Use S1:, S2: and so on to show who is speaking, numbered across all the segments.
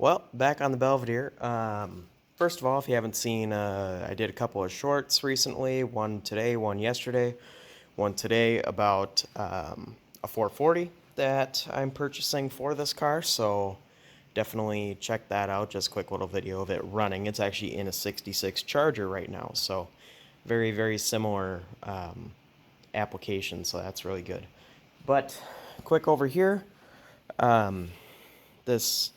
S1: Well, back on the Belvedere. First of all, if you haven't seen, I did a couple of shorts recently. One today, one yesterday. One today about a 440 that I'm purchasing for this car. So definitely check that out. Just a quick little video of it running. It's actually in a 66 Charger right now. So very, very similar application. So that's really good. But quick over here. This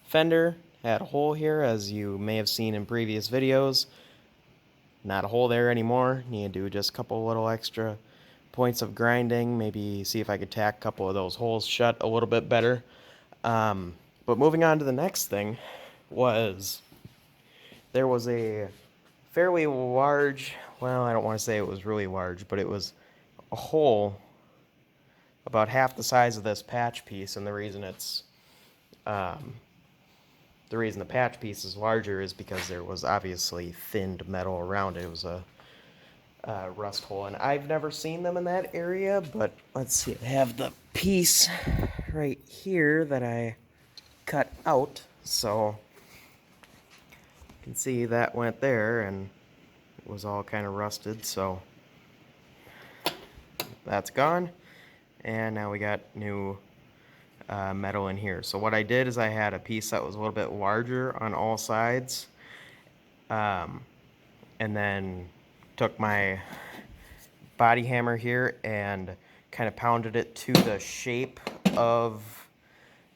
S1: fender had a hole here, as you may have seen in previous videos. Not a hole there anymore. Need to do just a couple little extra points of grinding. Maybe see if I could tack a couple of those holes shut a little bit better. But moving on to the next thing was there was a fairly large, well, I don't want to say it was really large, but it was a hole about half the size of this patch piece, and the reason the patch piece is larger is because there was obviously thinned metal around it. It was a rust hole, and I've never seen them in that area, but let's see. I have the piece right here that I cut out, so you can see that went there, and it was all kind of rusted, so that's gone. And now we got new metal in here. So what I did is I had a piece that was a little bit larger on all sides, and then took my body hammer here and kind of pounded it to the shape of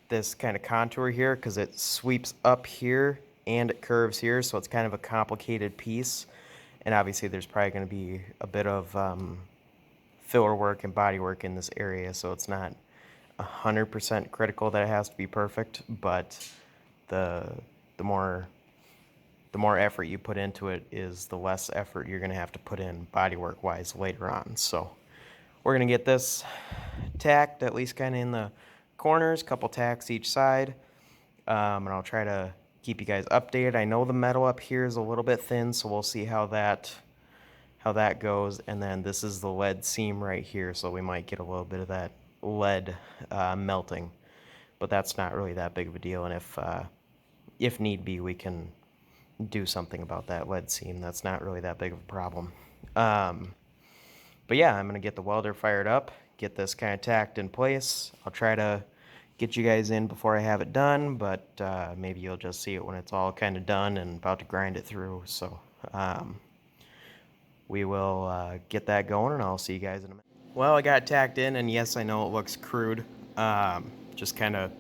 S1: this kind of contour here, because it sweeps up here and it curves here, so it's kind of a complicated piece. And obviously there's probably going to be a bit of filler work and body work in this area, so it's not 100% critical that it has to be perfect, but the more effort you put into it is the less effort you're going to have to put in bodywork wise later on. So we're going to get this tacked, at least kind of in the corners, couple tacks each side, and I'll try to keep you guys updated. I know the metal up here is a little bit thin, so we'll see how that goes. And then this is the lead seam right here, so we might get a little bit of that lead melting, but that's not really that big of a deal. And if need be, we can do something about that lead seam. That's not really that big of a problem. But yeah, I'm gonna get the welder fired up, get this kind of tacked in place. I'll try to get you guys in before I have it done, but maybe you'll just see it when it's all kind of done and about to grind it through. So we will get that going, and I'll see you guys in a minute. Well, I got it tacked in, and yes, I know it looks crude. Just kind of,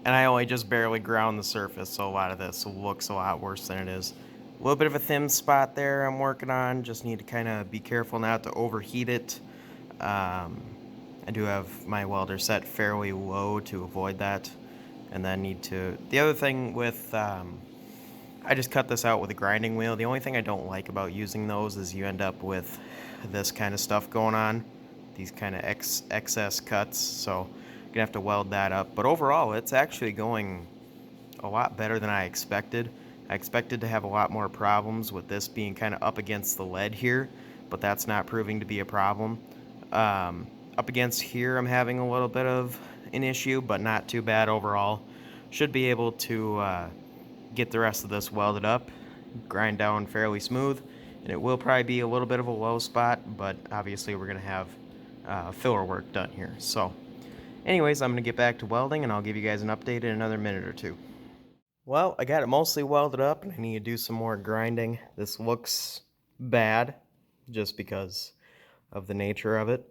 S1: and I only just barely ground the surface, so a lot of this looks a lot worse than it is. A little bit of a thin spot there I'm working on. Just need to kind of be careful not to overheat it. I do have my welder set fairly low to avoid that. And then the other thing with, I just cut this out with a grinding wheel. The only thing I don't like about using those is you end up with this kind of stuff going on. These kind of excess cuts. So I'm gonna have to weld that up. But overall, it's actually going a lot better than I expected. I expected to have a lot more problems with this being kind of up against the lead here, but that's not proving to be a problem. Up against here, I'm having a little bit of an issue, but not too bad overall. Should be able to get the rest of this welded up, grind down fairly smooth, and it will probably be a little bit of a low spot, but obviously we're going to have filler work done here. So anyways, I'm going to get back to welding, and I'll give you guys an update in another minute or two. Well, I got it mostly welded up, and I need to do some more grinding. This looks bad just because of the nature of it,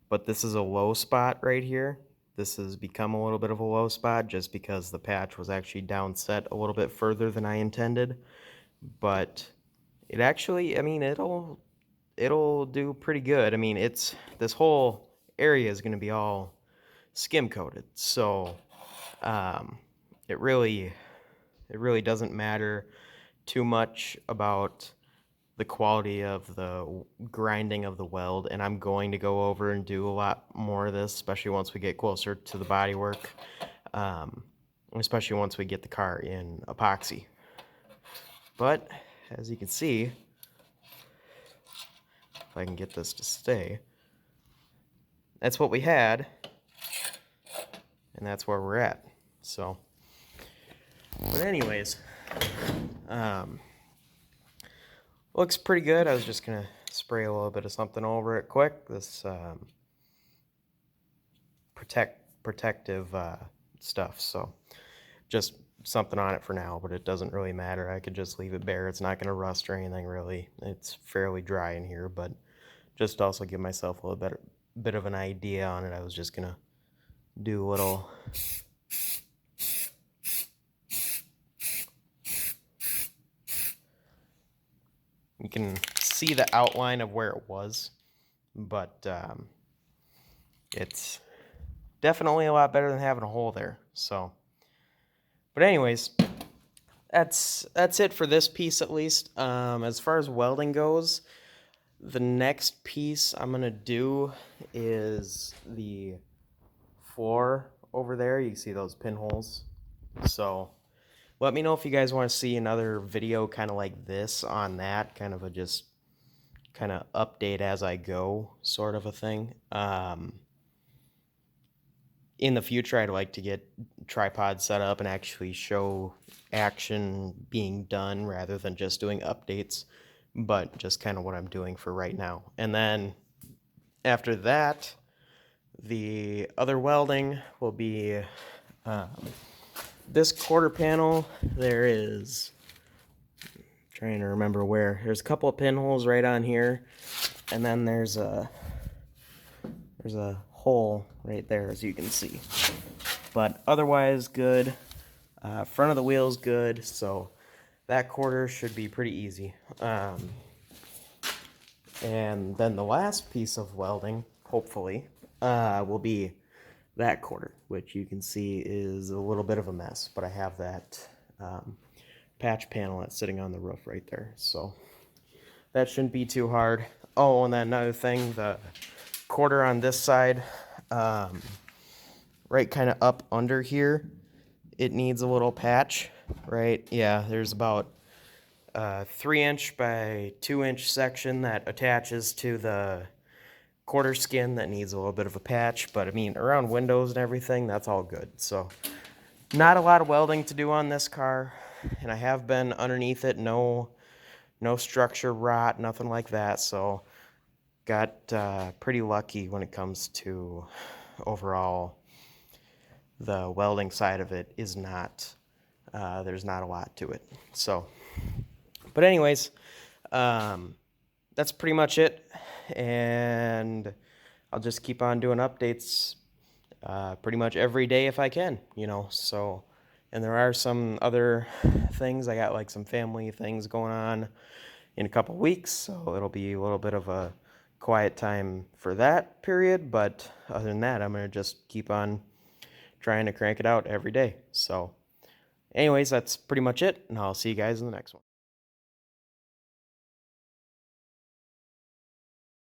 S1: but this is a low spot right here. This has become a little bit of a low spot just because the patch was actually downset a little bit further than I intended. But it actually, I mean, it'll do pretty good. I mean, this whole area is going to be all skim coated, so it really doesn't matter too much about the quality of the grinding of the weld, and I'm going to go over and do a lot more of this, especially once we get closer to the body work, especially once we get the car in epoxy. But as you can see, if I can get this to stay, that's what we had, and that's where we're at. So But anyways, um, looks pretty good. I was just gonna spray a little bit of something over it quick. This protective stuff. So just something on it for now, but it doesn't really matter. I could just leave it bare. It's not gonna rust or anything really. It's fairly dry in here, but just to also give myself a little bit of an idea on it, I was just gonna do a little. You can see the outline of where it was, but it's definitely a lot better than having a hole there. So, but anyways, that's it for this piece at least. As far as welding goes, the next piece I'm gonna do is the floor over there. You see those pinholes. So let me know if you guys want to see another video kind of like this on that, kind of a just kind of update as I go sort of a thing. In the future, I'd like to get tripod set up and actually show action being done rather than just doing updates, but just kind of what I'm doing for right now. And then after that, the other welding will be this quarter panel. There is, I'm trying to remember where, there's a couple of pinholes right on here, and then there's a hole right there, as you can see. But otherwise good. Front of the wheel's good, so that quarter should be pretty easy. And then the last piece of welding, hopefully, will be that quarter, which you can see is a little bit of a mess, but I have that patch panel that's sitting on the roof right there, so that shouldn't be too hard. Oh, and then another thing, the quarter on this side, right kind of up under here, it needs a little patch, right? Yeah, there's about a 3-inch by 2-inch section that attaches to the quarter skin that needs a little bit of a patch, but I mean, around windows and everything, that's all good. So not a lot of welding to do on this car, and I have been underneath it, no structure rot, nothing like that, so got pretty lucky when it comes to overall. The welding side of it is not, there's not a lot to it. So, but anyways, that's pretty much it, and I'll just keep on doing updates pretty much every day if I can, you know. So, and there are some other things. I got like some family things going on in a couple weeks, so it'll be a little bit of a quiet time for that period. But other than that, I'm gonna just keep on trying to crank it out every day. So anyways, that's pretty much it, and I'll see you guys in the next one.